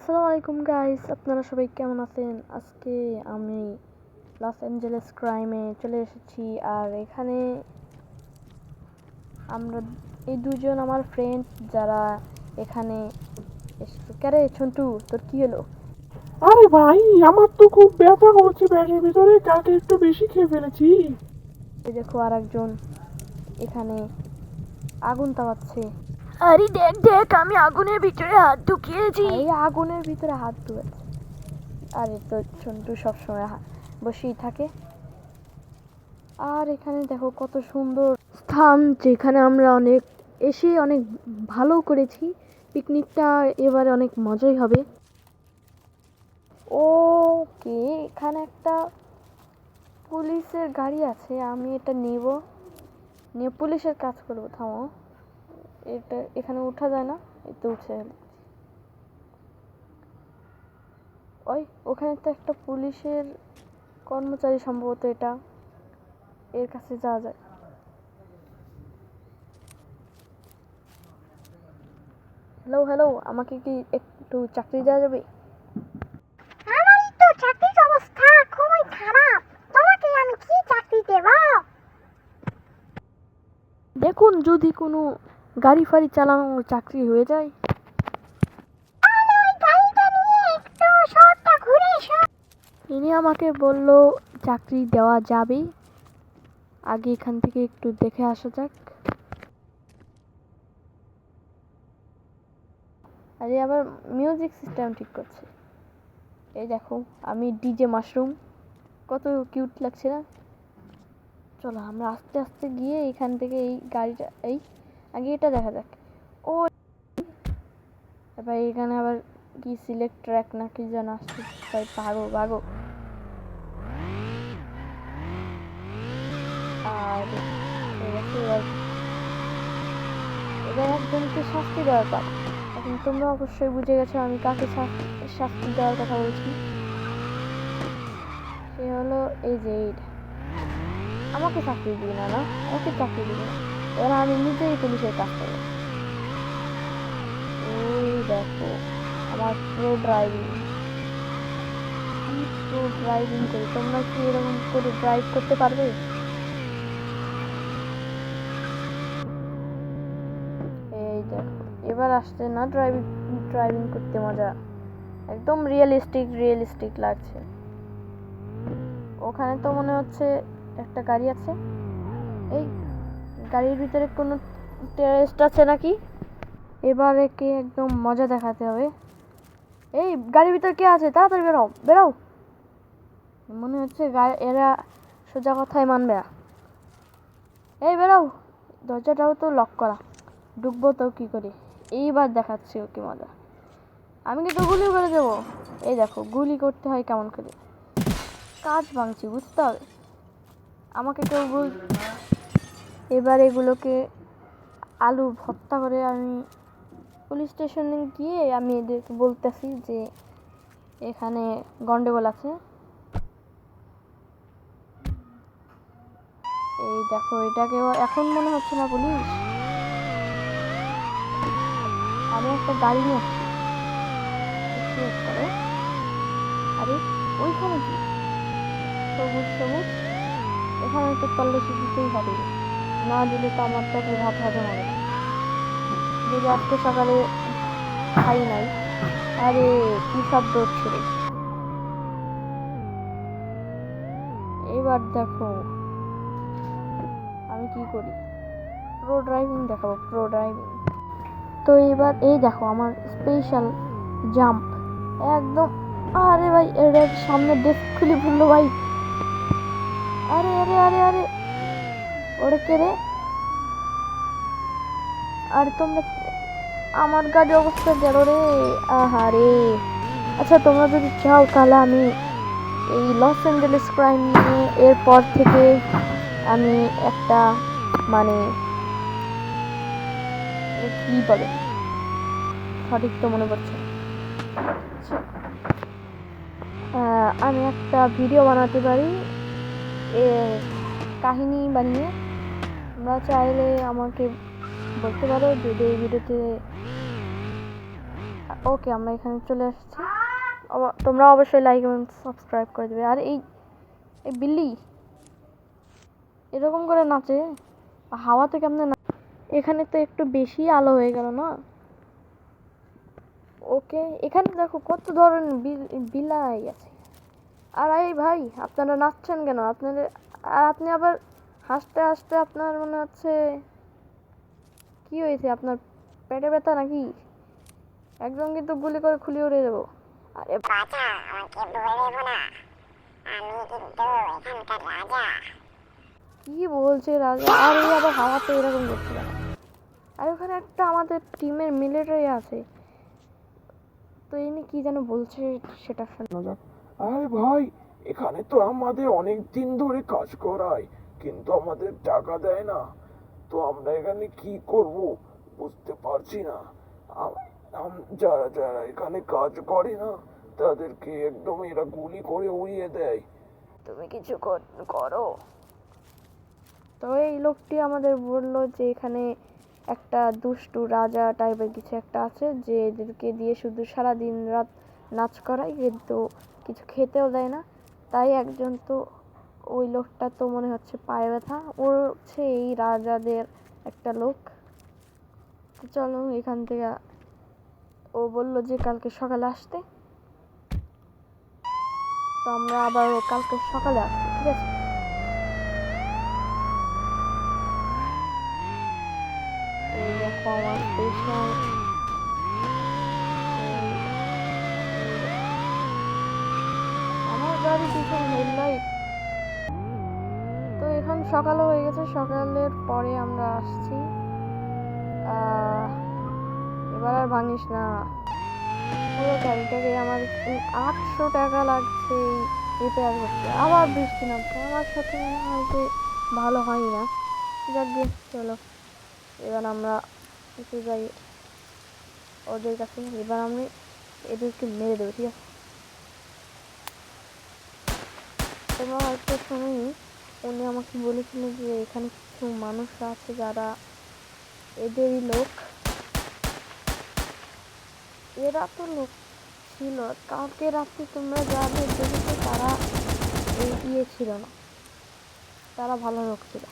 আসসালামু আলাইকুম গাইস, আপনারা সবাই কেমন আছেন? আজকে আমি লস অ্যাঞ্জেলেস ক্রাইমে চলে এসেছি। আর এখানে আমরা এই দুজন আমার ফ্রেন্ড যারা এখানে এসেছে। কেরে ছন্টু, তোর কি হলো? আরে ভাই, আমার তো খুব ব্যথা করছে পেটের ভিতরে, কালকে একটু বেশি খেয়ে ফেলেছি। এই দেখো আর একজন এখানে আগুন তাপাচ্ছে। আরে দেখ দেখ, আমি আগুনের ভিতরে হাত ঢুকিয়েছি। এই আগুনের ভিতরে হাত ধুয়েছে। আরে তো ছন্টু সবসময় বসেই থাকে। আর এখানে দেখো কত সুন্দর স্থান, যেখানে আমরা অনেক ভালো করেছি পিকনিকটা। এবারে অনেক মজাই হবে। ওকে, এখানে একটা পুলিশের গাড়ি আছে, আমি এটা নিয়ে পুলিশের কাজ করবো। থামো, এটা এখানে উঠা যায় না, এতে উঠে গেল। ওখানে তো একটা পুলিশের কর্মচারী, সম্ভবত এটা, এর কাছে যাওয়া যায়। হ্যালো হ্যালো, আমাকে কি একটু চাকরি দেওয়া যাবে? আমারই তো চাকরির অবস্থা খুবই খারাপ, তোমাকে আমি কি চাকরি দেব? দেখুন, যদি কোনো গাড়ি ফাড়ি চালানোর চাকরি হয়ে যায়। তাহলে ওই গাড়িটা নিয়ে একটু শহরটা ঘুরে এসো। ইনি আমাকে বলল চাকরি দেওয়া যাবে, আগে এখান থেকে একটু দেখে আসা যাক। আরে আবার মিউজিক সিস্টেম ঠিক করছে। এই দেখো, আমি ডিজে মাশরুম, কত কিউট লাগছে না? চলো আমরা আস্তে আস্তে গিয়ে এখান থেকে এই গাড়িটা, আগে এটা দেখা যাক। ও এবার এখানে আবার কি সিলেক্ট ট্র্যাক না কি যেন আসছে। তাই ভাগো ভাগো। আর এবার একজনকে শাস্তি দেওয়ার পার। এখন তোমরা অবশ্যই বুঝে গেছো আমি কাকে শাস্তি দেওয়ার কথা বলছি। সে হলো এই যে এইটা। আমাকে চাকরি দিবি না, না আমাকে চাকরি দিবি না। এবার আমি নিজেই পুলিশের কাজ করবো। এই দেখো আমার প্রো ড্রাইভিং, আমি প্রো ড্রাইভিং করি। তোমরা কি এরকম করে ড্রাইভ করতে পারবে? এই দেখো এবার আসছে না ড্রাইভিং করতে মজা, একদম রিয়েলিস্টিক লাগছে। ওখানে তো মনে হচ্ছে একটা গাড়ি আছে। এই গাড়ির ভিতরে কোনো টেররিস্ট আছে নাকি? এবারে কে একদম মজা দেখাতে হবে। এই গাড়ির ভিতরে কে আছে? তাড়াতাড়ি বেরো বেরো। মনে হচ্ছে এরা সোজা কথাই মানবে না। এই বেরো, দরজাটাও তো লক করা, ঢুকবো তো কি করি? এইবার দেখাচ্ছি ওকে মজা। আমি কিন্তু গুলি করে দেবো। এই দেখো গুলি করতে হয় কেমন করে, কাজ ভাঙছি, বুঝতে হবে আমাকে। কেউ এবার এগুলোকে আলু ভর্তা করে আমি পুলিশ স্টেশনে গিয়ে আমি এদেরকে বলতেছি যে এখানে গন্ডগোল আছে। এই দেখো, এটাকে এখন মনে হচ্ছে না পুলিশ। আমি একটা গাড়ি নিয়ে আসছি করে। আরে ওইখানে কি সবুজ সবুজ, এখানে তো তল্লাশি দিতেই হবে, না দিলে তো আমার পেটে ভাত হজম হবে না, যদি আজকে সকালে খাই নাই। আরে কি শব্দ হচ্ছে রে? এবার দেখো আমি কি করি, প্রো ড্রাইভিং দেখাবো, প্রো ড্রাইভিং। তো এবার এই দেখো আমার স্পেশাল জাম্প একদম। আরে ভাই, এর সামনে ডেস্ক খুলে ফেললো ভাই। আরে আরে আরে আরে, ওরে কে রে? আর তোমরা, আমার গাড়ির অবস্থা গেল রে। আহারে। আচ্ছা তোমরা যদি চাও তাহলে আমি এই লস অ্যাঞ্জেলেস ক্রাইম নিয়ে এরপর থেকে আমি একটা, মানে কি বলে সঠিক তো মনে পড়ছে, আমি একটা ভিডিও বানাতে পারি কাহিনী বানিয়ে। তোমরা চাইলে আমাকে বলতে পারো যদি এই ভিডিওতে ওকে, আমরা এখানে চলে আসছি। তোমরা অবশ্যই লাইক এবং সাবস্ক্রাইব করে দেবে। আর এই এই বিল্লি এরকম করে নাচে, হাওয়াতে কেমনে না। এখানে তো একটু বেশি আলো হয়ে গেল না। ওকে, এখানে দেখো কত ধরনের বিলাই আছে। আর এই ভাই, আপনারা নাচছেন কেন? আপনাদের আর আপনি আবার হাসতে হাসতে আপনার মনে হচ্ছে কি হয়েছে? আপনার পেটে ব্যথা নাকি? একদম কিন্তু গুলি করে খুলে উড়ে দেবো। আরে বাঁচা, আমাকে বলবো না, আমি কিন্তু এখানকার রাজা। কি বলছে রাজা? আর এই আবার হাওয়াতে এরকম করছে কেন? আর ওখানে একটা আমাদের টিমের মিলিটারি আছে, তো ইনি কি যেন বলছে সেটা শুনে। শোনা যাক। আরে ভাই, এখানে তো আমাদের অনেক দিন ধরে কাজ করায়, কিন্তু আমাদের টাকা দেয় না। তো আমরা এখানে কি করব বুঝতে পারছি না। যারা যারা এখানে কাজ করে না, তাদেরকে একদম এরা গুলি করে উড়িয়ে দেয়। তুমি কিছু করো। তো এই লোকটি আমাদের বলল যে এখানে একটা দুষ্টু রাজা টাইপের কিছু একটা আছে, যে এদেরকে দিয়ে শুধু সারা দিন রাত নাচ করায়, কিন্তু কিছু খেতেও দেয় না। তাই একজন তো, ওই লোকটা তো মনে হচ্ছে পায়ে ব্যথা, ওর হচ্ছে এই রাজাদের একটা লোক। তো চলো এখান থেকে, ও বলল যে কালকে সকালে আসতে। তো আমরা আবার কালকে সকালে আসবো, ঠিক আছে? এই দেখো আমার স্টেশন। আমার গাড়ি পিছনে হেডলাইট। তো এখন সকালও হয়ে গেছে, সকালের পরে আমরা আসছি। এবার আর ভাঙিস না। পুরো গাড়িটাকে আমার 800 টাকা লাগছে রিপেয়ার করতে। আবার বৃষ্টি নামছে, আমার সাথে মনে হয় যে ভালো হয় না। যাক গে, চলো এবার আমরা কিছু যাই ওদের কাছে। এবার আমি এদেরকে মেরে দেবো, ঠিক আছে? তোমরা হয়তো শুনিনি, উনি আমাকে বলেছিল যে এখানে কিছু মানুষ আছে যারা এদেরই লোক। এরা তো লোক ছিল, কালকে রাত্রে তোমরা যাদের দেখেছো তারা এই ছিল না, তারা ভালো লোক ছিল।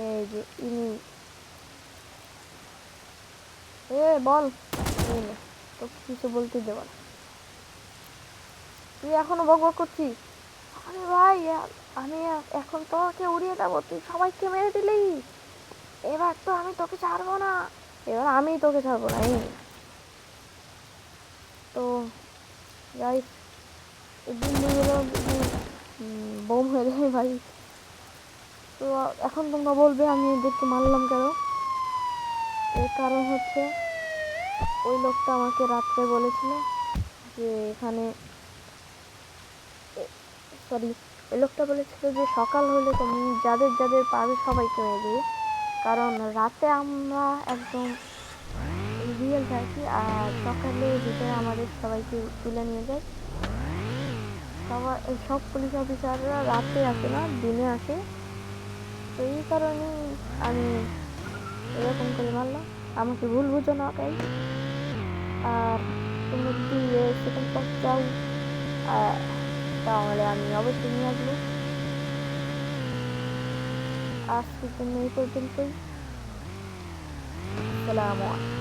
এই যে ইনি, বল। এই নে, তোকে কিছু বলতে দেব না, তুই এখনো বক বক করছিস। আরে ভাই, আমি এখন তোকে উড়িয়ে দেবো, তুই সবাইকে মেরে দিলি। এবার তো আমি তোকে ছাড়বো না, এবার আমি তোকে ছাড়বো না। এই তো গাইস, এই দিনগুলো বোম হয়ে যায় ভাই। তো এখন তোমরা বলবে আমি এদেরকে মারলাম কেন? এর কারণ হচ্ছে ওই লোকটা আমাকে রাত্রে বলেছিল যে এখানে, সরি, ওই লোকটা বলেছিল যে সকাল হলে তুমি যাদের যাদের পাবে সবাইকে মেরে দিবে। কারণ রাতে আমরা একদম রিয়েল থাকি, আর সকালে ভিতরে আমাদের সবাইকে তুলে নিয়ে যায়। সব পুলিশ অফিসাররা রাতে আসে না, দিনে আসে। তো এই কারণে আমি এরকম করে মারলাম, আমাকে ভুল বুঝো না তাই। আর তুমি যদি সেকেন্ড পার্ট চাও তাহলে আমি অবশ্যই নিয়ে আসবো। আজকের জন্য এই পর্যন্তই। আসসালামু আলাইকুম।